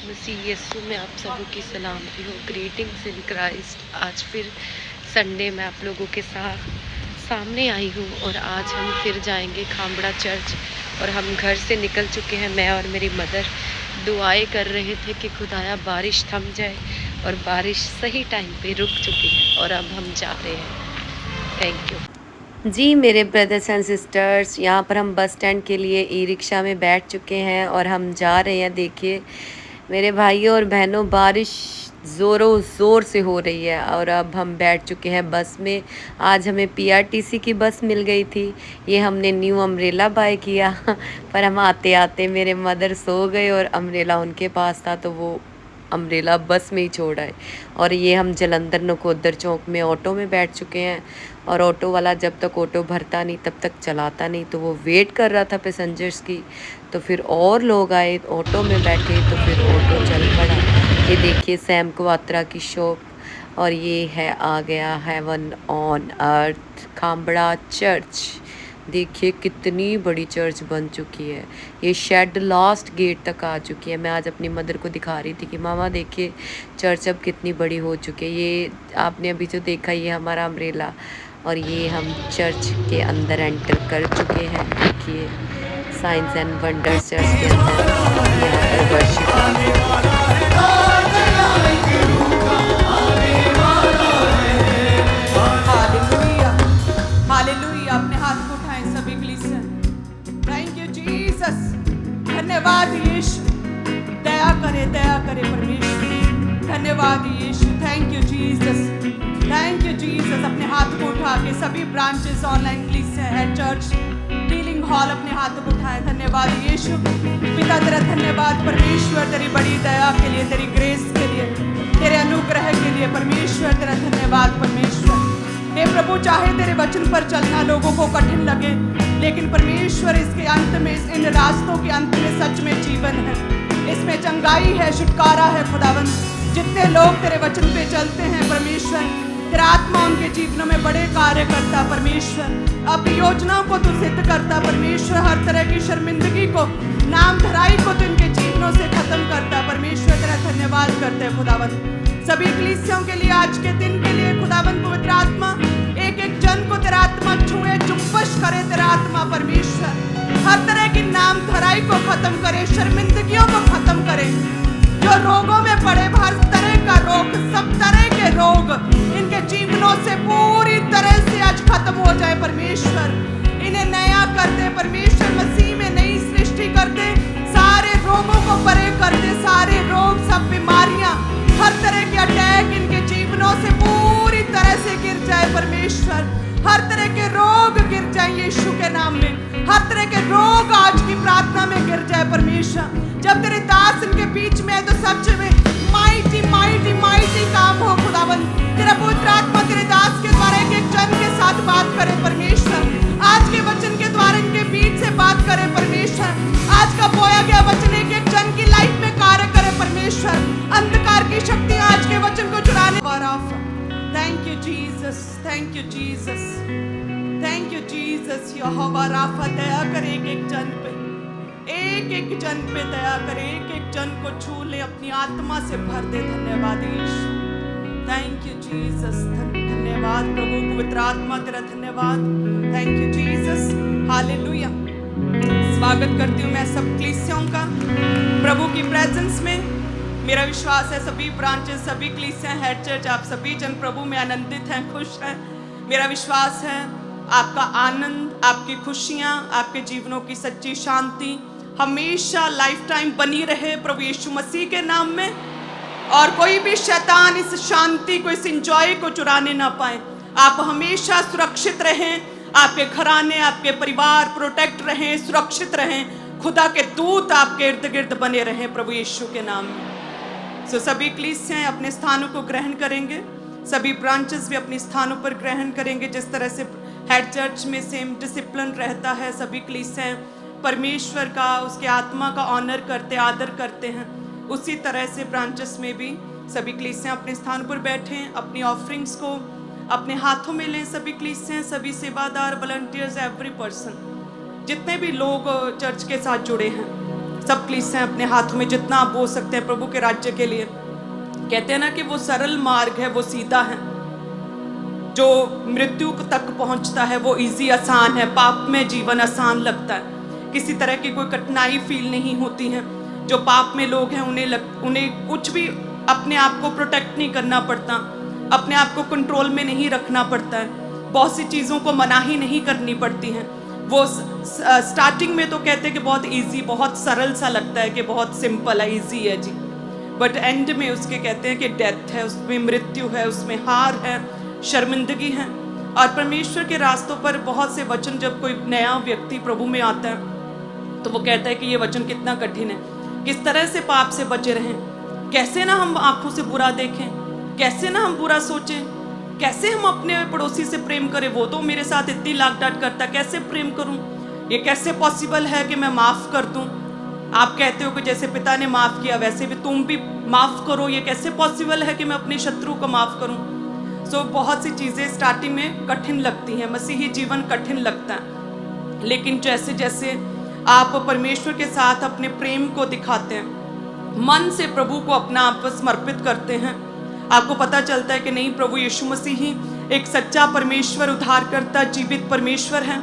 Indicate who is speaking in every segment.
Speaker 1: मसीह यीशु में आप सबों की सलामती हो। Greetings in Christ. आज फिर संडे में आप लोगों के साथ सामने आई हूँ और आज हम फिर जाएंगे खामड़ा चर्च। और हम घर से निकल चुके हैं। मैं और मेरी मदर दुआएं कर रहे थे कि खुदाया बारिश थम जाए, और बारिश सही टाइम पे रुक चुकी है और अब हम जा रहे हैं। थैंक यू जी। मेरे ब्रदर्स एंड सिस्टर्स, यहाँ पर हम बस स्टैंड के लिए ई रिक्शा में बैठ चुके हैं और हम जा रहे हैं। देखिए मेरे भाइयों और बहनों, बारिश ज़ोरों ज़ोर से हो रही है और अब हम बैठ चुके हैं बस में। आज हमें पीआरटीसी की बस मिल गई थी। ये हमने न्यू अम्ब्रेला बाय किया पर हम आते आते मेरे मदर सो गए और अम्ब्रेला उनके पास था, तो वो अम्ब्रेला बस में ही छोड़ आए। और ये हम जलंधर नकोदर चौक में ऑटो में बैठ चुके हैं। और ऑटो वाला जब तक ऑटो भरता नहीं तब तक चलाता नहीं, तो वो वेट कर रहा था पैसेंजर्स की। तो फिर और लोग आए, ऑटो में बैठे, तो फिर ऑटो चल पड़ा। ये देखिए सैम क्वात्रा की शॉप, और ये है आ गया हेवन ऑन अर्थ खामड़ा चर्च। देखिए कितनी बड़ी चर्च बन चुकी है। ये शेड लास्ट गेट तक आ चुकी है। मैं आज अपनी मदर को दिखा रही थी कि मामा देखिए चर्च अब कितनी बड़ी हो चुकी है। ये आपने अभी जो देखा ये हमारा अम्ब्रेला, और ये हम चर्च के अंदर एंटर कर चुके हैं। देखिए साइंस एंड वंडर्स चर्च के अंदर यहाँ पर वर्शिप।
Speaker 2: हालेलुया। अपने हाथ को उठाएं सभी क्रिश्चियन। Thank you Jesus. धन्यवाद यीशु। दया करे परमेश्वर। धन्यवाद Yeshu. Thank you Jesus. Thank you Jesus. अपने हाथ को उठा के सभी ब्रांचेस ऑनलाइन क्रिश्चियन है चर्च डीलिंग हॉल अपने हाथों को उठाएं। धन्यवाद यीशु। पिता तेरा धन्यवाद परमेश्वर, तेरी बड़ी दया के लिए, तेरी ग्रेस के लिए, तेरे अनुग्रह के लिए परमेश्वर तेरा धन्यवाद परमेश्वर। हे प्रभु, चाहे तेरे वचन पर चलना लोगों को कठिन लगे, लेकिन परमेश्वर इसके अंत में, इन रास्तों के अंत में सच में जीवन है, इसमें चंगाई है, छुटकारा है। खुदावन, जितने लोग तेरे वचन पे चलते हैं परमेश्वर, तेरा आत्मा उनके जीवनों में बड़े कार्य करता परमेश्वर। अपनी योजनाओं को तू सिद्ध करता परमेश्वर। हर तरह की शर्मिंदगी को, नाम धराई को तू इनके जीवनों से खत्म करता परमेश्वर। तेरा धन्यवाद करते हैं खुदावन सभी कलीसियाओं के लिए, आज के दिन के लिए। खुदावन पवित्र आत्मा एक एक जन को तेरा आत्मा छुए, चुंबश करे तेरा आत्मा परमेश्वर। हर तरह की नाम धराई को खत्म करे, शर्मिंदगियों को खत्म करे। जो रोगों में पड़े, हर तरह का रोग, सब तरह के रोग इनके जीवनों से पूरी तरह से आज खत्म हो जाए परमेश्वर। इन्हें नया कर दे परमेश्वर, मसीह में नई सृष्टि कर दे, सारे रोगों को परे कर दे, सारे रोग, सब बीमारियां, हर तरह के अटैक इनके जीवनों से पूरी तरह से गिर जाए परमेश्वर। हर तरह के रोग गिर जाए यीशु के नाम में। हर तरह के रोग आज की प्रार्थना में गिर जाए परमेश्वर। जब तेरे दास इनके बीच में है तो सच में माइटी माइटी माइटी काम हो खुदावन। तेरा पवित्र आत्मा तेरे दास के द्वारा एक एक जन के साथ बात करे परमेश्वर। आज के वचन के द्वारा इनके बीच से बात करे परमेश्वर। आज का बोया गया वचन एक एक जन की लाइफ में कार्य करे परमेश्वर। अंधकार की शक्ति आज के वचन को चुराने वाला। Thank you Jesus. Thank you Jesus. Thank you Jesus. यहोवा राफा, दया करे एक एक जन पे, एक एक जन पे दया करे, एक एक जन को छू ले, अपनी आत्मा से भर दे। धन्यवाद यीशु। Thank you Jesus. धन्यवाद प्रभु, पवित्र आत्मा तेरा धन्यवाद। Thank you Jesus. हालेलुया। स्वागत करती हूँ मैं सब कलीसियाओं का प्रभु की प्रेजेंस में। मेरा विश्वास है सभी ब्रांचेस, सभी कलीसिया, हेड चर्च, आप सभी जन प्रभु में आनंदित हैं, खुश हैं। मेरा विश्वास है आपका आनंद, आपकी खुशियाँ, आपके जीवनों की सच्ची शांति हमेशा लाइफ टाइम बनी रहे प्रभु यीशु मसीह के नाम में। और कोई भी शैतान इस शांति को, इस इंजॉय को चुराने ना पाए। आप हमेशा सुरक्षित रहें, आपके घराने, आपके परिवार प्रोटेक्ट रहें, सुरक्षित रहें। खुदा के दूत आपके इर्द गिर्द बने रहें प्रभु यीशु के नाम में। सो सभी कलीसियाएं अपने स्थानों को ग्रहण करेंगे, सभी ब्रांचेस भी अपने स्थानों पर ग्रहण करेंगे। जिस तरह से हेड चर्च में सेम डिसिप्लिन रहता है, सभी कलीसियाएं परमेश्वर का, उसके आत्मा का ऑनर करते, आदर करते हैं, उसी तरह से ब्रांचेस में भी सभी कलीसियां अपने स्थान पर बैठें, अपनी ऑफरिंग्स को अपने हाथों में लें। सभी कलीसियां, सभी सेवादार, वॉलंटियर्स, एवरी पर्सन, जितने भी लोग चर्च के साथ जुड़े हैं, सब कलीसियां अपने हाथों में जितना आप बोल सकते हैं प्रभु के राज्य के लिए। कहते हैं ना कि वो सरल मार्ग है, वो सीधा है, जो मृत्यु तक पहुंचता है वो इजी आसान है। पाप में जीवन आसान लगता है, किसी तरह की कोई कठिनाई फील नहीं होती है। जो पाप में लोग हैं उन्हें कुछ भी अपने आप को प्रोटेक्ट नहीं करना पड़ता, अपने आप को कंट्रोल में नहीं रखना पड़ता है, बहुत सी चीज़ों को मनाही नहीं करनी पड़ती हैं। वो स्टार्टिंग में तो कहते हैं कि बहुत इजी, बहुत सरल सा लगता है कि बहुत सिंपल है, इजी है जी, बट एंड में उसके कहते हैं कि डेथ है, उसमें मृत्यु है, उसमें हार है, शर्मिंदगी है। और परमेश्वर के रास्तों पर बहुत से वचन, जब कोई नया व्यक्ति प्रभु में आता है तो वो कहता है कि ये वचन कितना कठिन है, किस तरह से पाप से बचे रहें, कैसे ना हम आंखों से बुरा देखें, कैसे ना हम बुरा सोचें, कैसे हम अपने पड़ोसी से प्रेम करें, वो तो मेरे साथ इतनी लाग डांट करता, कैसे प्रेम करूं, ये कैसे पॉसिबल है कि मैं माफ़ कर दूं। आप कहते हो कि जैसे पिता ने माफ़ किया वैसे भी तुम भी माफ़ करो, ये कैसे पॉसिबल है कि मैं अपने शत्रु को माफ़ करूं। सो बहुत सी चीज़ें स्टार्टिंग में कठिन लगती हैं, मसीही जीवन कठिन लगता है, लेकिन जैसे जैसे आप परमेश्वर के साथ अपने प्रेम को दिखाते हैं, मन से प्रभु को अपना आप समर्पित करते हैं, आपको पता चलता है कि नहीं, प्रभु यीशु मसीह ही एक सच्चा परमेश्वर, उद्धारकर्ता, जीवित परमेश्वर है।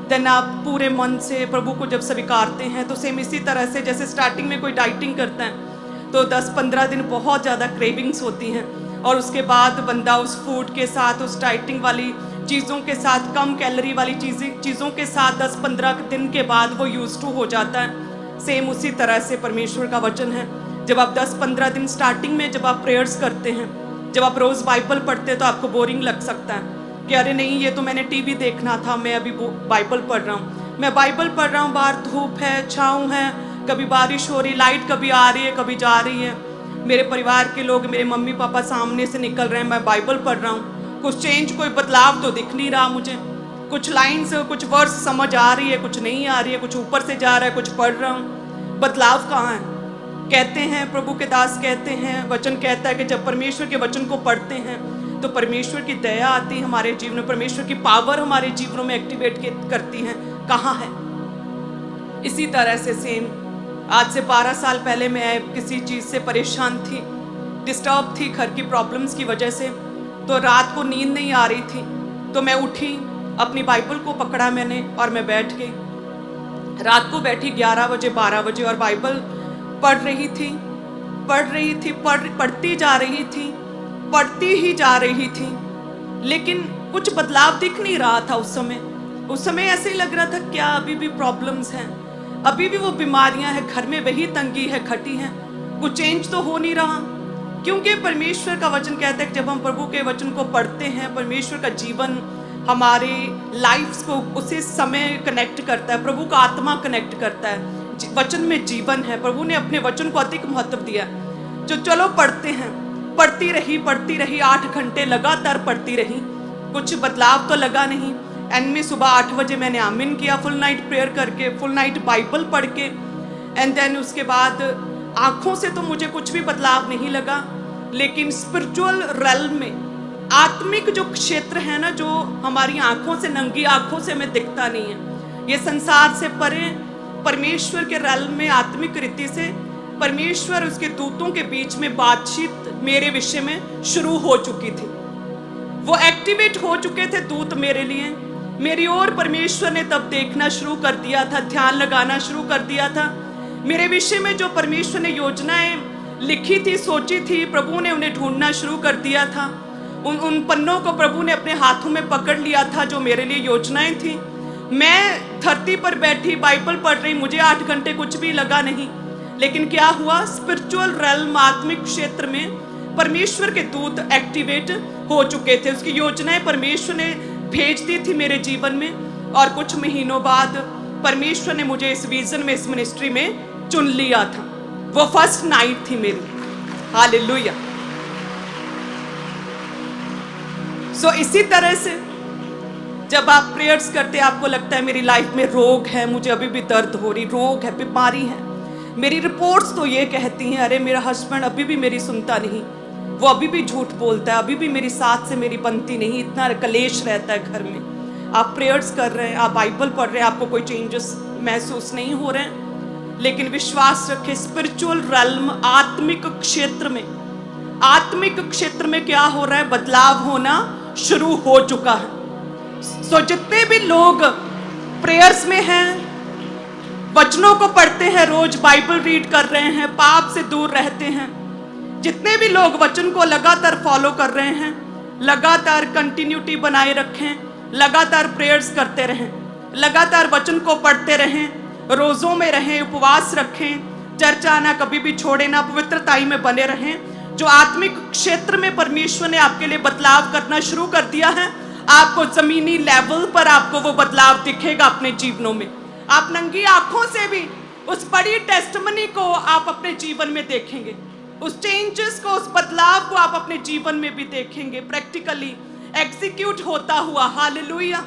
Speaker 2: देन आप पूरे मन से प्रभु को जब स्वीकारते हैं तो सेम इसी तरह से जैसे स्टार्टिंग में कोई डाइटिंग करता है तो 10-15 दिन बहुत ज़्यादा क्रेविंग्स होती हैं, और उसके बाद बंदा उस फूड के साथ, उस डाइटिंग वाली चीज़ों के साथ, कम कैलोरी वाली चीज़ों के साथ 10-15 दिन के बाद वो यूज टू हो जाता है। सेम उसी तरह से परमेश्वर का वचन है, जब आप 10-15 दिन स्टार्टिंग में जब आप प्रेयर्स करते हैं, जब आप रोज़ बाइबल पढ़ते हैं तो आपको बोरिंग लग सकता है कि अरे नहीं, ये तो मैंने टीवी देखना था, मैं अभी बाइबल पढ़ रहा हूँ, मैं बाइबल पढ़ रहा हूँ, बाहर धूप है, छाँव है, कभी बारिश हो रही, लाइट कभी आ रही है कभी जा रही है, मेरे परिवार के लोग, मेरे मम्मी पापा सामने से निकल रहे हैं, मैं बाइबल पढ़ रहा हूँ, कुछ चेंज, कोई बदलाव तो दिख नहीं रहा मुझे, कुछ लाइन्स, कुछ वर्ड्स समझ आ रही है, कुछ नहीं आ रही है, कुछ ऊपर से जा रहा है, कुछ पढ़ रहा हूँ, बदलाव कहाँ है। कहते हैं, प्रभु के दास कहते हैं, वचन कहता है कि जब परमेश्वर के वचन को पढ़ते हैं तो परमेश्वर की दया आती है हमारे जीवन में, परमेश्वर की पावर हमारे जीवनों में एक्टिवेट करती है। कहाँ है? इसी तरह से सेम आज से 12 साल पहले मैं किसी चीज़ से परेशान थी, डिस्टर्ब थी घर की प्रॉब्लम्स की वजह से, तो रात को नींद नहीं आ रही थी, तो मैं उठी, अपनी बाइबल को पकड़ा मैंने और मैं बैठ गई। रात को बैठी 11 बजे 12 बजे और बाइबल पढ़ रही थी, पढ़ती जा रही थी, पढ़ती ही जा रही थी, लेकिन कुछ बदलाव दिख नहीं रहा था। उस समय ऐसे ही लग रहा था क्या अभी भी प्रॉब्लम्स हैं, अभी भी वो बीमारियां हैं, घर में वही तंगी है, खटी है, कुछ चेंज तो हो नहीं रहा। क्योंकि परमेश्वर का वचन कहता है कि जब हम प्रभु के वचन को पढ़ते हैं, परमेश्वर का जीवन हमारे लाइफ्स को उसी समय कनेक्ट करता है, प्रभु का आत्मा कनेक्ट करता है, वचन में जीवन है। प्रभु ने अपने वचन को अधिक महत्व दिया। जो चलो पढ़ते हैं, पढ़ती रही 8 घंटे लगातार पढ़ती रही, कुछ बदलाव तो लगा नहीं। एंड में सुबह 8 बजे मैंने आमीन किया, फुल नाइट प्रेयर करके, फुल नाइट बाइबल पढ़ के, एंड देन उसके बाद आँखों से तो मुझे कुछ भी बदलाव नहीं लगा, लेकिन स्पिरिचुअल रेल्म में, आत्मिक जो क्षेत्र है ना, जो हमारी आँखों से, नंगी आँखों से हमें दिखता नहीं है, ये संसार से परे परमेश्वर के रेल्म में आत्मिक रीति से परमेश्वर उसके दूतों के बीच में बातचीत मेरे विषय में शुरू हो चुकी थी। वो एक्टिवेट हो चुके थे दूत मेरे लिए, मेरी ओर परमेश्वर ने तब देखना शुरू कर दिया था, ध्यान लगाना शुरू कर दिया था। मेरे विषय में जो परमेश्वर ने योजनाएं लिखी थी, सोची थी, प्रभु ने उन्हें ढूंढना शुरू कर दिया था। उन पन्नों को प्रभु ने अपने हाथों में पकड़ लिया था जो मेरे लिए योजनाएं थी। मैं धरती पर बैठी बाइबल पढ़ रही, मुझे 8 घंटे कुछ भी लगा नहीं, लेकिन क्या हुआ, स्पिरिचुअल रेल्म, आत्मिक क्षेत्र में परमेश्वर के दूत एक्टिवेट हो चुके थे। उसकी योजनाएं परमेश्वर ने भेज दी थी मेरे जीवन में, और कुछ महीनों बाद परमेश्वर ने मुझे इस विजन में, इस मिनिस्ट्री में चुन लिया था। वो फर्स्ट नाइट थी मेरी। हालेलुया। सो इसी तरह से जब आप प्रेयर्स करते, आपको लगता है मेरी लाइफ में रोग है, मुझे अभी भी दर्द हो रही, रोग है, बीमारी है, मेरी रिपोर्ट्स तो ये कहती हैं, अरे मेरा हस्बैंड अभी भी मेरी सुनता नहीं, वो अभी भी झूठ बोलता है, अभी भी मेरी साथ से मेरी बनती नहीं, इतना कलेश रहता है घर में। आप प्रेयर्स कर रहे हैं, आप बाइबल पढ़ रहे हैं, आपको कोई चेंजेस महसूस नहीं हो रहे हैं, लेकिन विश्वास रखें स्पिरिचुअल रेल्म, आत्मिक क्षेत्र में क्या हो रहा है? बदलाव होना शुरू हो चुका है। सो जितने भी लोग प्रेयर्स में हैं, वचनों को पढ़ते हैं, रोज बाइबल रीड कर रहे हैं, पाप से दूर रहते हैं, जितने भी लोग वचन को लगातार फॉलो कर रहे हैं, लगातार कंटिन्यूटी बनाए रखें, लगातार प्रेयर्स करते रहें, लगातार वचन को पढ़ते रहें, रोजों में रहें, उपवास रखें, चर्च आना कभी भी छोड़े ना, पवित्रताई में बने रहें। जो आत्मिक क्षेत्र में परमेश्वर ने आपके लिए बदलाव करना शुरू कर दिया है, आपको जमीनी लेवल पर आपको वो बदलाव दिखेगा अपने जीवनों में। आप नंगी आंखों से भी उस बड़ी टेस्टमनी को आप अपने जीवन में देखेंगे, उस चेंजेस को, उस बदलाव को आप अपने जीवन में भी देखेंगे, प्रैक्टिकली एग्जीक्यूट होता हुआ। हालेलुया।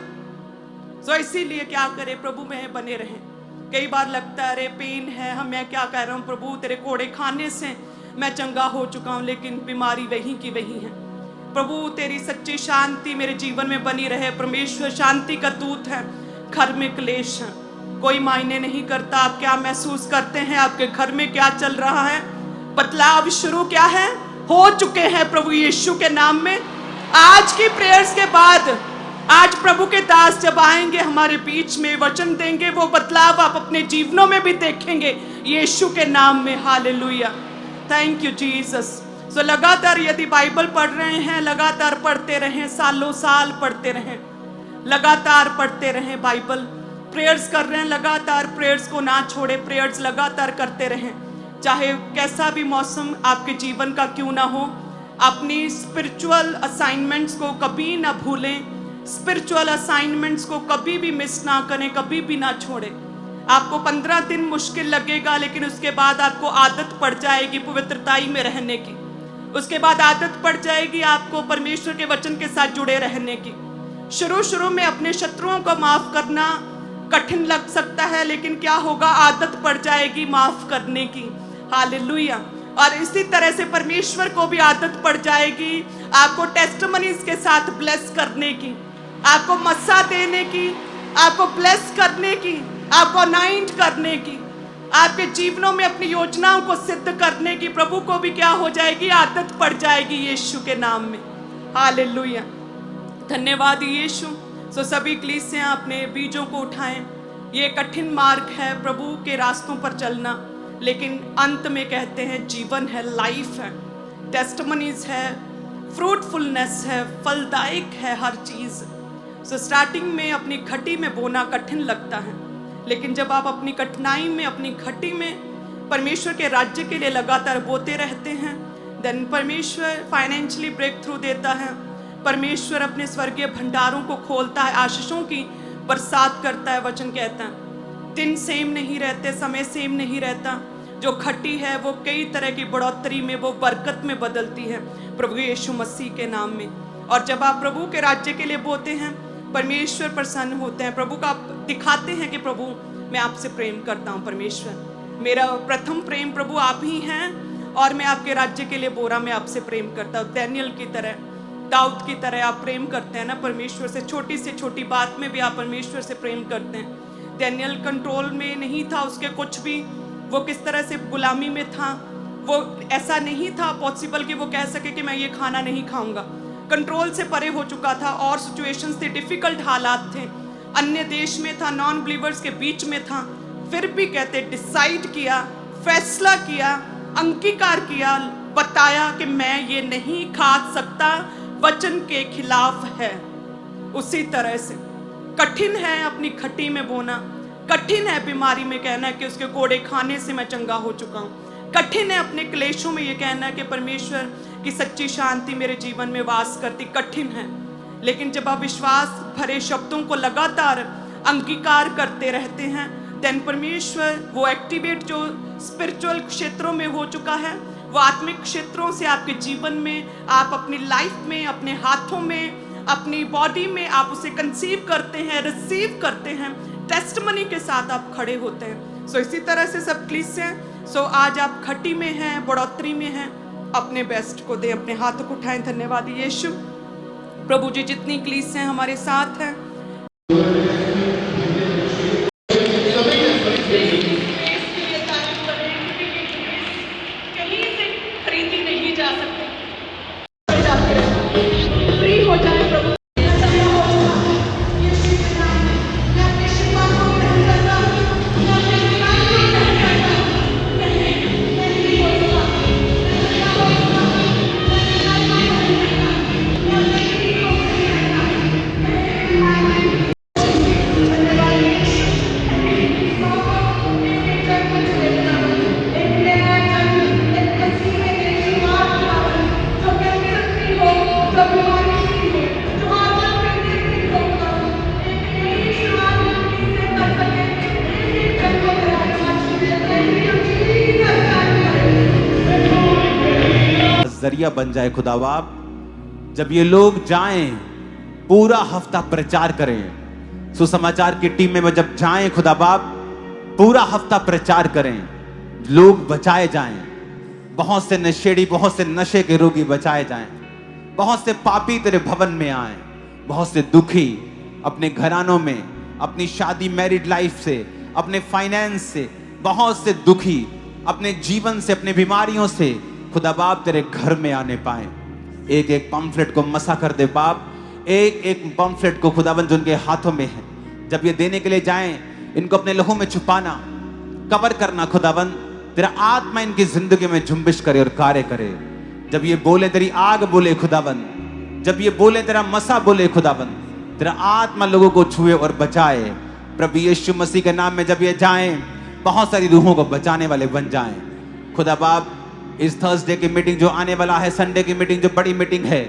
Speaker 2: सो इसीलिए क्या करें, प्रभु में बने रहें। कई बार लगता है अरे पेन है, मैं क्या कह रहा हूँ प्रभु, तेरे कोड़े खाने से मैं चंगा हो चुका हूँ, लेकिन बीमारी वही की वही है। प्रभु तेरी सच्ची शांति मेरे जीवन में बनी रहे। परमेश्वर शांति का दूत है। घर में क्लेश है, कोई मायने नहीं करता आप क्या महसूस करते हैं, आपके घर में क्या चल रहा है, बदलाव शुरू क्या है, हो चुके हैं प्रभु यीशु के नाम में। आज की प्रेयर्स के बाद आज प्रभु के दास जब आएंगे हमारे बीच में, वचन देंगे, वो बदलाव आप अपने जीवनों में भी देखेंगे यीशु के नाम में। Hallelujah, thank you Jesus. So लगातार यदि बाइबल पढ़ रहे हैं, लगातार पढ़ते रहें, सालों साल पढ़ते रहें, लगातार पढ़ते रहें बाइबल। प्रेयर्स कर रहे हैं, लगातार प्रेयर्स को ना छोड़े, प्रेयर्स लगातार करते रहें, चाहे कैसा भी मौसम आपके जीवन का क्यों ना हो। अपनी स्पिरिचुअल असाइनमेंट्स को कभी ना भूलें, स्पिरिचुअल असाइनमेंट्स को कभी भी मिस ना करें, कभी भी ना छोड़ें। आपको 15 दिन मुश्किल लगेगा, लेकिन उसके बाद आपको आदत पड़ जाएगी पवित्रताई में रहने की। उसके बाद आदत पड़ जाएगी आपको परमेश्वर के वचन के साथ जुड़े रहने की। शुरू में अपने शत्रुओं को माफ करना कठिन लग सकता है, लेकिन क्या होगा, आदत पड़ जाएगी माफ करने की। हालेलुया। और इसी तरह से परमेश्वर को भी आदत पड़ जाएगी आपको टेस्टिमनीज के साथ ब्लेस करने की, आपको मस्सा देने की, आपको ब्लेस करने की, आपको अनाइंट करने की, आपके जीवनों में अपनी योजनाओं को सिद्ध करने की। प्रभु को भी क्या हो जाएगी, आदत पड़ जाएगी यीशु के नाम में। हालेलुया, धन्यवाद यीशु। सो सभी कलीसियां अपने बीजों को उठाएं। ये कठिन मार्ग है प्रभु के रास्तों पर चलना, लेकिन अंत में कहते हैं जीवन है, लाइफ है, टेस्टिमनीज है, फ्रूटफुलनेस है, फलदायक है हर चीज़। सो स्टार्टिंग में अपनी घटी में बोना कठिन लगता है, लेकिन जब आप अपनी कठिनाई में, अपनी घटी में परमेश्वर के राज्य के लिए लगातार बोते रहते हैं, देन परमेश्वर फाइनेंशियली ब्रेक थ्रू देता है। परमेश्वर अपने स्वर्गीय भंडारों को खोलता है, आशीषों की बरसात करता है। वचन कहता है दिन सेम नहीं रहते, समय सेम नहीं रहता। जो घटी है वो कई तरह की बढ़ोतरी में, वो बरकत में बदलती है प्रभु यीशु मसीह के नाम में। और जब आप प्रभु के राज्य के लिए बोते हैं, परमेश्वर प्रसन्न होते हैं। प्रभु का दिखाते हैं कि प्रभु मैं आपसे प्रेम करता हूँ, परमेश्वर मेरा प्रथम प्रेम प्रभु आप ही हैं, और मैं आपके राज्य के लिए बो रहा, मैं आपसे प्रेम करता हूँ। डैनियल की तरह, दाऊद की तरह आप प्रेम करते हैं ना परमेश्वर से। छोटी से छोटी बात में भी आप परमेश्वर से प्रेम करते हैं। डैनियल कंट्रोल में नहीं था उसके कुछ भी, वो किस तरह से गुलामी में था, वो ऐसा नहीं था पॉसिबल कि वो कह सके कि मैं ये खाना नहीं खाऊंगा। कंट्रोल से परे हो चुका था, और सिचुएशंस थे, डिफिकल्ट हालात थे, अन्य देश में था, नॉन बिलीवर्स के बीच में था, फिर भी कहते डिसाइड किया, फैसला किया, अंगीकार किया, बताया कि मैं ये नहीं खा सकता, वचन के खिलाफ है। उसी तरह से कठिन है अपनी खटी में बोना, कठिन है बीमारी में कहना कि उसके कोड़े खाने से मैं चंगा हो चुका हूँ, कठिन है अपने क्लेशों में ये कहना कि परमेश्वर की सच्ची शांति मेरे जीवन में वास करती, कठिन है। लेकिन जब आप विश्वास भरे शब्दों को लगातार अंगीकार करते रहते हैं, देन परमेश्वर वो एक्टिवेट जो स्पिरिचुअल क्षेत्रों में हो चुका है, वो आत्मिक क्षेत्रों से आपके जीवन में, आप अपनी लाइफ में, अपने हाथों में, अपनी बॉडी में आप उसे कंसीव करते हैं, रिसीव करते हैं, टेस्टिमनी के साथ आप खड़े होते हैं। सो इसी तरह से सब कलीसियां, सो आज आप खटी में हैं, बढ़ोतरी में हैं, अपने बेस्ट को दें, अपने हाथों को उठाएं। धन्यवाद यीशु। प्रभु जी जितनी कलीसियां हमारे साथ हैं, खरीदी नहीं जा सकती। जाते रहना, फ्री हो जाए प्रभु।
Speaker 3: जरिया बन जाए खुदा बाप। जब ये लोग जाएं, पूरा हफ्ता प्रचार करें, सुसमाचार की टीम में जब जाएं खुदा बाप, पूरा हफ्ता प्रचार करें, लोग बचाए जाएं, बहुत से नशेड़ी, बहुत से नशे के रोगी बचाए जाएं, बहुत से पापी तेरे भवन में आए, बहुत से दुखी अपने घरानों में, अपनी शादी मैरिड लाइफ से, अपने फाइनेंस से, बहुत से दुखी अपने जीवन से, अपने बीमारियों से खुदा बाप तेरे घर में आने पाए। एक एक पम्फलेट को मसा कर दे बाप, एक एक पम्फलेट को खुदावन जो उनके हाथों में है, जब ये देने के लिए जाएं, इनको अपने लहू में छुपाना, कवर करना खुदावन। तेरा आत्मा इनकी जिंदगी में झुंबिश करे और कार्य करे। जब ये बोले तेरी आग बोले खुदावन, जब ये बोले तेरा मसा बोले खुदावन, तेरा आत्मा लोगों को छुए और बचाए। प्रभु यीशु मसीह के नाम में जब ये जाएं, बहुत सारी रूहों को बचाने वाले बन जाएं। खुदा बाप, इस थर्सडे की मीटिंग जो आने वाला है, संडे की मीटिंग जो बड़ी मीटिंग है,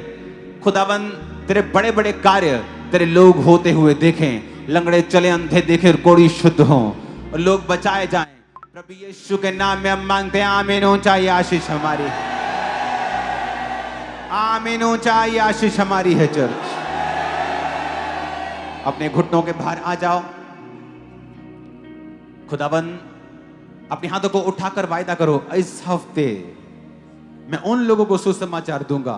Speaker 3: खुदावन तेरे बड़े बड़े कार्य तेरे लोग होते हुए देखें, लंगड़े चले, अंधे देखे और कोढ़ी शुद्ध हो और लोग बचाए जाएं। प्रभु यीशु के नाम में हम मांगते हैं, आमीन। ऊंचाई आशीष हमारी, आमीन। ऊंचाई आशीष हमारी है। चर्च अपने घुटनों के बाहर आ जाओ। खुदावन अपने हाथों को उठाकर वायदा करो, इस हफ्ते मैं उन लोगों को सुसमाचार दूंगा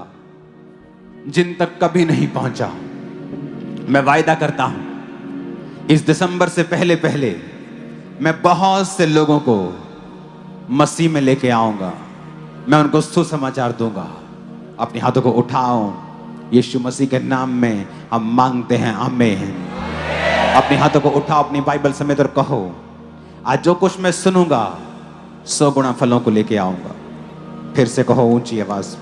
Speaker 3: जिन तक कभी नहीं पहुंचा। मैं वायदा करता हूं इस दिसंबर से पहले पहले मैं बहुत से लोगों को मसीह में लेके आऊंगा, मैं उनको सुसमाचार दूंगा। अपने हाथों को उठाओ, यीशु मसीह के नाम में हम मांगते हैं, आमीन। अपने हाथों को उठाओ, अपनी बाइबल समेत और कहो, आज जो कुछ मैं सुनूंगा 100 गुना फलों को लेके आऊंगा। फिर से कहो ऊंची आवाज,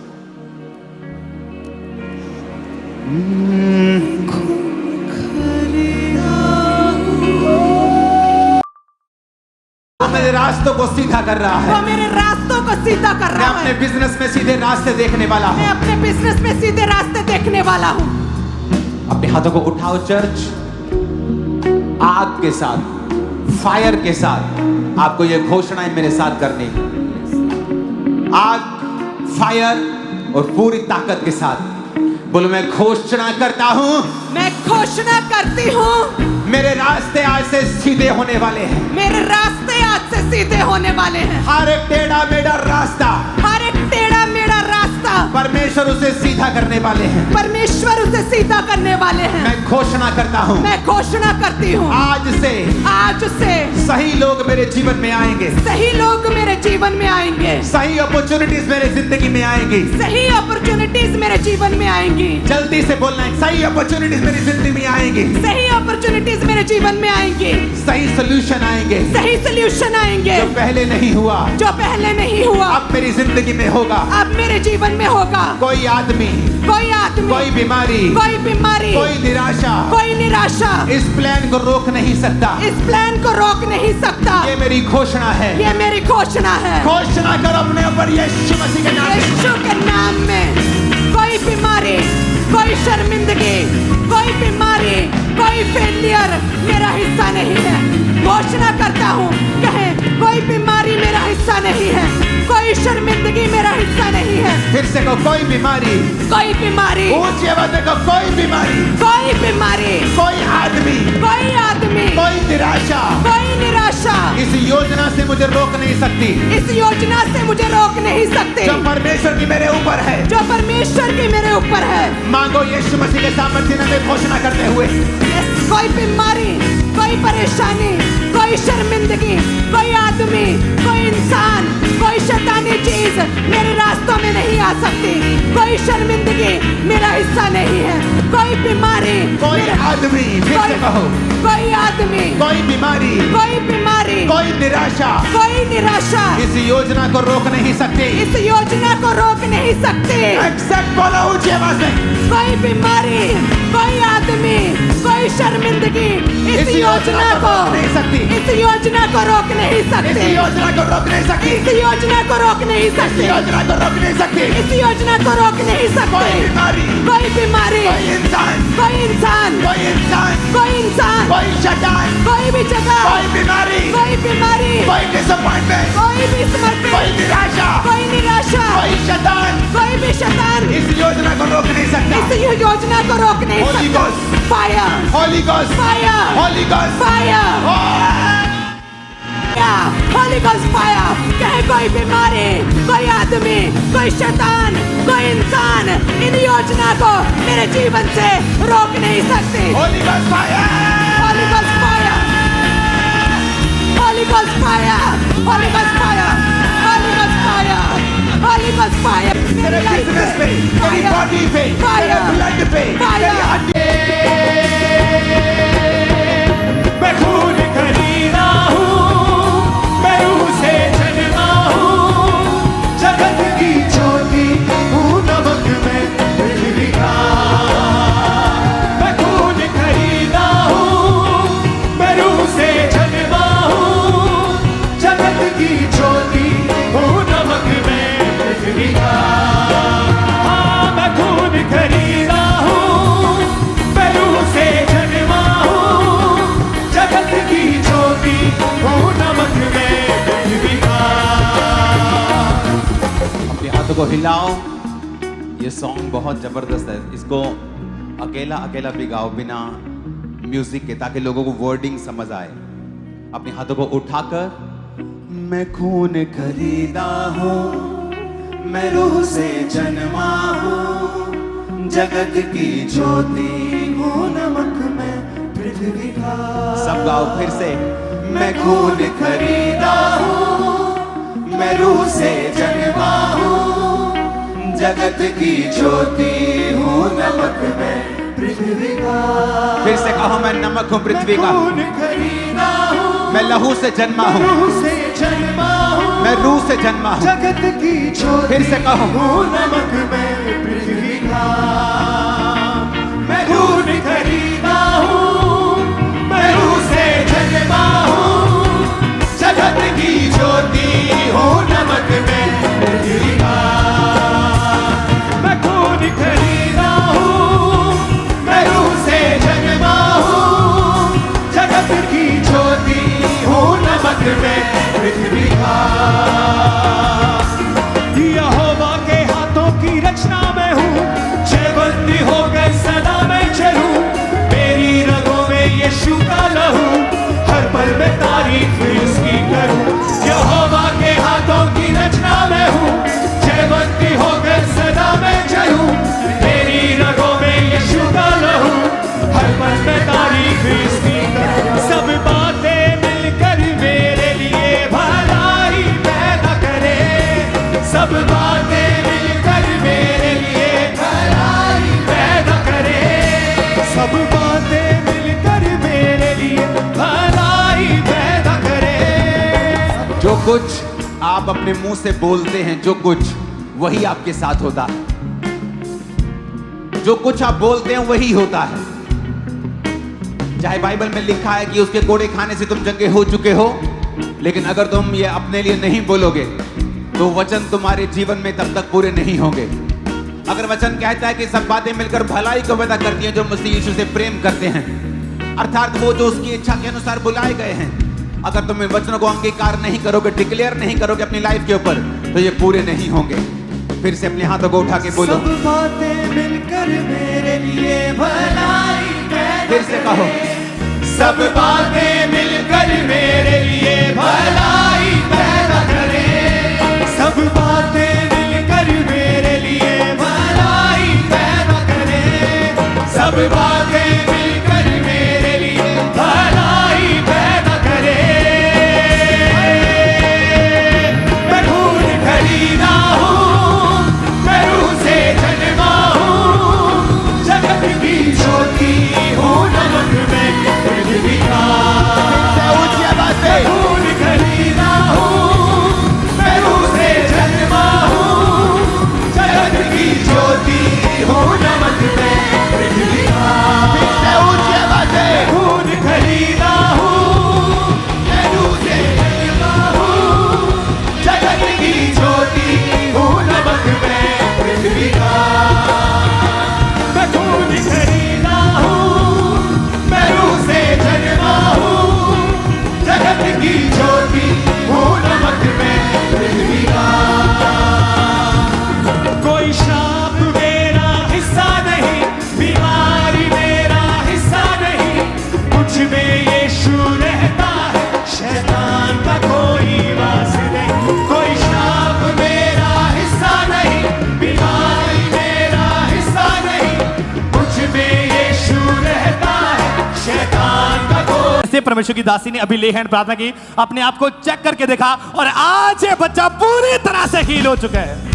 Speaker 3: मेरे रास्तों को सीधा कर रहा है,
Speaker 2: वो मेरे रास्तों को सीधा कर
Speaker 3: मैं
Speaker 2: रहा
Speaker 3: अपने
Speaker 2: है।
Speaker 3: बिजनेस में सीधे रास्ते देखने वाला
Speaker 2: मैं
Speaker 3: हूं।
Speaker 2: अपने बिजनेस में सीधे रास्ते देखने वाला हूँ।
Speaker 3: अपने हाथों को उठाओ चर्च, आग के साथ, फायर के साथ आपको यह घोषणाएं मेरे साथ करनी। आग, फायर और पूरी ताकत के साथ बोलो, मैं घोषणा करता हूं,
Speaker 2: मैं घोषणा करती हूँ,
Speaker 3: मेरे रास्ते आज से सीधे होने वाले हैं।
Speaker 2: मेरे रास्ते आज से सीधे होने वाले हैं।
Speaker 3: हर एक टेढ़ा मेढ़ा रास्ता,
Speaker 2: हर एक टेढ़ा मेढ़ा रास्ता
Speaker 3: परमेश्वर उसे सीधा करने वाले हैं।
Speaker 2: परमेश्वर उसे सीधा करने वाले हैं।
Speaker 3: मैं घोषणा करता हूं,
Speaker 2: मैं घोषणा करती हूँ,
Speaker 3: आज से सही लोग मेरे जीवन में आएंगे,
Speaker 2: सही लोग मेरे जीवन में आएंगे,
Speaker 3: सही अपॉर्चुनिटीज मेरे जिंदगी में आएंगी,
Speaker 2: सही अपॉर्चुनिटीज मेरे जीवन में आएंगी।
Speaker 3: जल्दी से बोलना है, सही अपॉर्चुनिटीज मेरी जिंदगी में आएंगी,
Speaker 2: सही अपॉर्चुनिटीज मेरे जीवन में आएंगी,
Speaker 3: सही सोल्यूशन आएंगे,
Speaker 2: सही सोल्यूशन आएंगे,
Speaker 3: जो पहले नहीं हुआ,
Speaker 2: जो पहले नहीं हुआ
Speaker 3: अब मेरी जिंदगी में होगा।
Speaker 2: अब मेरे जीवन में होगा।
Speaker 3: कोई आदमी, कोई बीमारी, कोई निराशा इस प्लान को रोक नहीं सकता,
Speaker 2: इस प्लान को रोक नहीं सकता।
Speaker 3: ये मेरी घोषणा है,
Speaker 2: ये मेरी घोषणा है।
Speaker 3: घोषणा करो अपने ऊपर यीशु मसीह के नाम में।
Speaker 2: यीशु के नाम में कोई बीमारी, कोई शर्मिंदगी, कोई बीमारी, कोई फेलियर मेरा हिस्सा नहीं है। घोषणा करता हूँ, कहे कोई बीमारी मेरा हिस्सा नहीं है, कोई शर्मिंदगी मेरा हिस्सा नहीं है।
Speaker 3: फिर से कहो, कोई बीमारी, ऊंची आवाज में कहो, कोई बीमारी, कोई आदमी, कोई निराशा इस योजना से मुझे रोक नहीं सकती,
Speaker 2: इस योजना से मुझे रोक नहीं सकती,
Speaker 3: जो परमेश्वर की मेरे ऊपर है,
Speaker 2: जो परमेश्वर की मेरे ऊपर है।
Speaker 3: मांगो यीशु मसीह के सामर्थ्य में घोषणा करते हुए,
Speaker 2: कोई बीमारी, कोई परेशानी, कोई शर्मिंदगी, कोई आदमी, कोई इंसान, कोई शैतानी चीज मेरे रास्तों में कोई शर्मिंदगी मेरा हिस्सा नहीं है, कोई बीमारी,
Speaker 3: कोई आदमी, फिर से कहो,
Speaker 2: कोई आदमी,
Speaker 3: कोई बीमारी,
Speaker 2: कोई निराशा
Speaker 3: इस योजना को रोक नहीं सकती।
Speaker 2: इस योजना को रोक नहीं सकती।
Speaker 3: एक्सेप्ट बोलो ऊंची आवाज में।
Speaker 2: कोई बीमारी, कोई आदमी, कोई शर्मिंदगी इस योजना को
Speaker 3: नहीं सकती।
Speaker 2: इस योजना को रोक नहीं सकती।
Speaker 3: इस योजना को रोक नहीं सकती।
Speaker 2: इस योजना को रोक नहीं सकती।
Speaker 3: इस योजना को रोक नहीं सकती।
Speaker 2: इस योजना को रोक नहीं सकती। कोई बीमारी,
Speaker 3: कोई इंसान,
Speaker 2: कोई इंसान,
Speaker 3: कोई इंसान,
Speaker 2: कोई इंसान,
Speaker 3: कोई शैतान,
Speaker 2: कोई भी जगह,
Speaker 3: कोई बीमारी,
Speaker 2: कोई
Speaker 3: डिसअपॉइंटमेंट,
Speaker 2: कोई भी समर्पण,
Speaker 3: कोई निराशा, कोई शैतान,
Speaker 2: कोई भी शैतान
Speaker 3: इस योजना को रोक नहीं सकता।
Speaker 2: इस योजना को रोक नहीं
Speaker 3: Holy
Speaker 2: सकता।
Speaker 3: Ghost,
Speaker 2: fire,
Speaker 3: Holy Ghost,
Speaker 2: fire,
Speaker 3: Holy Ghost,
Speaker 2: fire, Holy Ghost fire. कहे कोई बीमारी, कोई आदमी, कोई शैतान, कोई इंसान इन योजना को मेरे जीवन से रोक नहीं सकती।
Speaker 3: Holy Ghost fire,
Speaker 2: Holy Ghost fire, Holy Ghost fire, Holy Ghost fire, Holy Ghost fire, Holy Ghost fire।
Speaker 3: तेरे बिजनेस पे, तेरी बॉडी पे, तेरे ब्लड पे, तेरी हड्डी।
Speaker 4: मैं खून खरीदा हूँ, मैं रूह से जन्मा हूँ, जगत की ज्योति हूँ, नमक में पृथ्वी का। मैं खून खरीदा हूँ, मैं रूह से जन्मा हूँ, जगत की ज्योति हूँ, नमक में पृथ्वी का। हाँ, मैं खून खरीदा हूँ, मैं रूह से जन्मा हूँ, जगत की ज्योति हूँ, नमक में पृथ्वी का।
Speaker 3: अपने हाथों को हिलाओ। ये सॉन्ग बहुत जबरदस्त है। इसको अकेला अकेला भी गाओ बिना म्यूजिक के, ताकि लोगों को वर्डिंग समझ आए। अपने हाथों को उठाकर, मैं खून खरीदा हूँ, मैं रूह से जन्मा हूँ, जगत की ज्योति हूँ, नमक में पृथ्वी का। सब गाओ फिर से। मैं खून खरीदा हूँ, मैं रूह से जन्मा हूँ, जगत की ज्योति हूँ, नमक में पृथ्वी का। फिर से कहो, मैं नमक हूँ पृथ्वी का।
Speaker 4: खून खरीदा हूँ,
Speaker 3: मैं लहू से जन्मा हूँ,
Speaker 4: रूह से जन्मा हूँ,
Speaker 3: मैं रूह से जन्मा हूँ।
Speaker 4: जगत की ज्योति
Speaker 3: फिर से कहो,
Speaker 4: हूँ, नमक में पृथ्वी का। मैं खून खरीदा हूँ, मैं रूह से जन्मा हूँ, जगत की ज्योति हूँ, नमक में पृथ्वी का। मैं खून खरीदा हूँ, मैं रूह से जन्मा हूँ, जगत की ज्योति हूँ, नमक में पृथ्वी का। यहोवा के हाथों की रचना में हूँ, जयवंती होकर सदा मैं चलूं। मेरी रगों में यीशु का लहू, हर पल में तारीफ उसकी करूं। यहोवा के हाथों की रचना में हूँ, जयवंती होकर सदा मैं चलूं। मेरी रगों में यीशु का लहू, हर पल में तारीफ उसकी करूं। सब बातें मिलकर मेरे लिए भलाई पैदा करे, सब बातें मिलकर मेरे लिए भलाई पैदा करे, सब बातें मिलकर मेरे लिए भलाई पैदा करे।
Speaker 3: जो कुछ आप अपने मुंह से बोलते हैं, जो कुछ वही आपके साथ होता है। जो कुछ आप बोलते हैं वही होता है। चाहे बाइबल में लिखा है कि उसके कोड़े खाने से तुम चंगे हो चुके हो, लेकिन अगर तुम ये अपने लिए नहीं बोलोगे तो वचन तुम्हारे जीवन में तब तक पूरे नहीं होंगे। अगर वचन कहता है कि सब बातें मिलकर भलाई को पैदा करती हैं जो मसीह यीशु से प्रेम करते हैं, अर्थात वो जो उसकी इच्छा के अनुसार बुलाए गए हैं, अगर तुम इन वचनों को अंगीकार नहीं करोगे, डिक्लेयर नहीं करोगे अपनी लाइफ के ऊपर, तो ये पूरे नहीं होंगे। फिर से अपने हाथों को उठा के बोलो,
Speaker 4: सब बातें मिलकर मेरे लिए भलाई पैदा
Speaker 3: फिर से कहो,
Speaker 4: सब बातें मिलकर मेरे लिए भलाई पैदा करे, सब बातें मिलकर मेरे लिए भलाई पैदा करे, सब बातें मिलकर मेरे लिए भलाई पैदा करे। मैं खून खरीदा हूँ, मैं रूह से जन्मा परमेश्वर की दासी ने अभी ले हैंड प्रार्थना की, अपने आप को चेक करके देखा और आज ये बच्चा पूरी तरह से हील हो चुका है।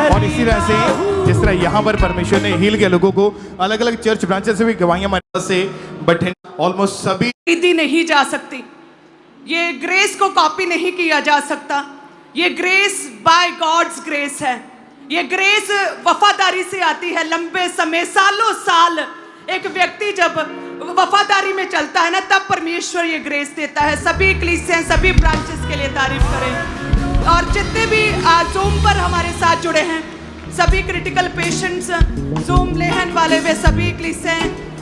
Speaker 4: और इसी तरह से जिस तरह यहाँ पर परमेश्वर ने हील किया लोगों को, अलग अलग चर्च ब्रांचेस से भी गवाहियां हमारे पास से बट ऑलमोस्ट सभी
Speaker 2: खरीदी नहीं जा सकती। ये ग्रेस को कॉपी नहीं किया जा सकता। ये ग्रेस बाय गॉड्स ग्रेस है। ये ग्रेस वफादारी से आती है। लंबे समय, सालों साल एक व्यक्ति जब वफादारी में चलता है ना, तब परमेश्वर ये ग्रेस देता है। सभी कलीसियां, सभी ब्रांचेस के लिए तारीफ करें। और जितने भी आज जूम पर हमारे साथ जुड़े हैं, सभी क्रिटिकल पेशेंट्स, जूम लेहन वाले, वे सभी कलीसियां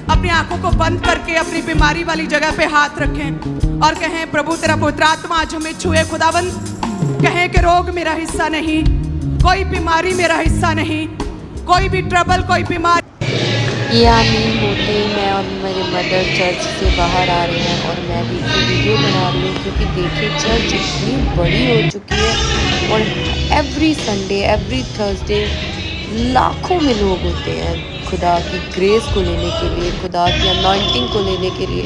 Speaker 2: अपनी आंखों को बंद करके अपनी बीमारी वाली जगह पे हाथ रखें और कहें, प्रभु तेरा पवित्र आत्मा आज हमें छुए खुदावंद। कहें कि रोग मेरा हिस्सा नहीं, कोई बीमारी मेरा हिस्सा नहीं, कोई भी ट्रबल, कोई बीमारी।
Speaker 1: ये आमीन होते ही मैं और मेरे मदर चर्च से बाहर आ रहे हैं और मैं भी वीडियो बना रही हूँ, क्योंकि देखिए चर्च इतनी बड़ी हो चुकी है और एवरी संडे, एवरी थर्सडे लाखों में लोग होते हैं खुदा की ग्रेस को लेने के लिए, खुदा की अनॉइंटिंग को लेने के लिए,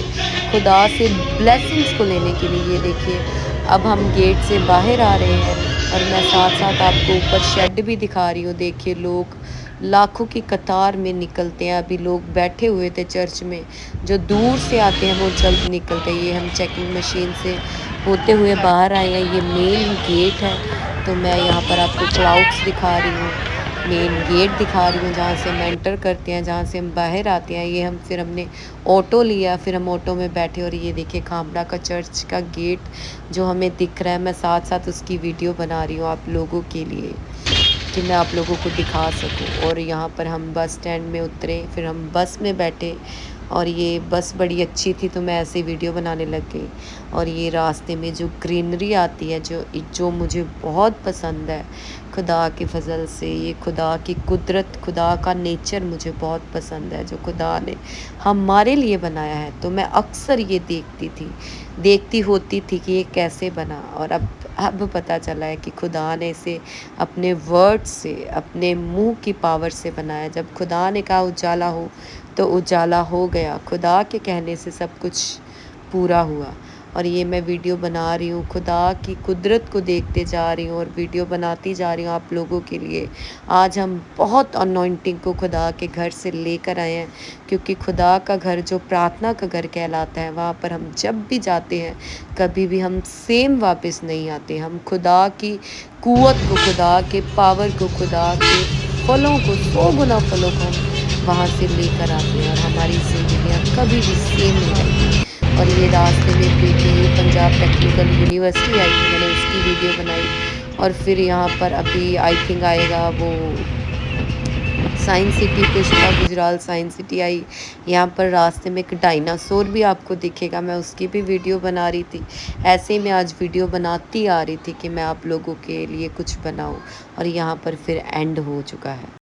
Speaker 1: खुदा से ब्लेसिंग्स को लेने के लिए। ये देखिए अब हम गेट से बाहर आ रहे हैं और मैं साथ साथ आपको ऊपर शेड भी दिखा रही हूँ। देखिए लोग लाखों की कतार में निकलते हैं। अभी लोग बैठे हुए थे चर्च में, जो दूर से आते हैं वो जल्द निकलते हैं। ये हम चेकिंग मशीन से होते हुए बाहर आए हैं। ये मेन गेट है, तो मैं यहाँ पर आपको क्लाउड्स दिखा रही हूँ, मेन गेट दिखा रही हूँ जहाँ से हम एंटर करते हैं, जहाँ से हम बाहर आते हैं। ये हमने ऑटो लिया, फिर हम ऑटो में बैठे और ये देखिए खामड़ा का चर्च का गेट जो हमें दिख रहा है। मैं साथ साथ उसकी वीडियो बना रही हूँ आप लोगों के लिए कि मैं आप लोगों को दिखा सकूं। और यहाँ पर हम बस स्टैंड में उतरे, फिर हम बस में बैठे और ये बस बड़ी अच्छी थी तो मैं ऐसे वीडियो बनाने लग गई। और ये रास्ते में जो ग्रीनरी आती है, जो मुझे बहुत पसंद है खुदा के फजल से, ये खुदा की कुदरत, खुदा का नेचर मुझे बहुत पसंद है जो खुदा ने हमारे लिए बनाया है। तो मैं अक्सर ये देखती होती थी कि ये कैसे बना, और अब पता चला है कि खुदा ने इसे अपने वर्ड से, अपने मुंह की पावर से बनाया। जब खुदा ने कहा उजाला हो तो उजाला हो गया। खुदा के कहने से सब कुछ पूरा हुआ। और ये मैं वीडियो बना रही हूँ, खुदा की कुदरत को देखते जा रही हूँ और वीडियो बनाती जा रही हूँ आप लोगों के लिए। आज हम बहुत अनॉइंटिंग को खुदा के घर से लेकर आए हैं, क्योंकि खुदा का घर जो प्रार्थना का घर कहलाता है, वहाँ पर हम जब भी जाते हैं कभी भी हम सेम वापस नहीं आते। हम खुदा की कुव्वत को, खुदा के पावर को, खुदा के फलों को, 100 गुना फलों को हम वहाँ से लेकर आते हैं और हमारी ज़िंदगियाँ कभी भी सेम नहीं रहती। और ये रास्ते में बेटी पंजाब टेक्निकल यूनिवर्सिटी आई थी, मैंने उसकी वीडियो बनाई। और फिर यहाँ पर अभी आई थिंक आएगा वो science city, Pushpa Gujral science city आई। यहाँ पर रास्ते में एक डायनासोर भी आपको दिखेगा, मैं उसकी भी वीडियो बना रही थी। ऐसे ही मैं आज वीडियो बनाती आ रही थी कि मैं आप लोगों के लिए कुछ बनाऊँ। और यहाँ पर फिर एंड हो चुका है।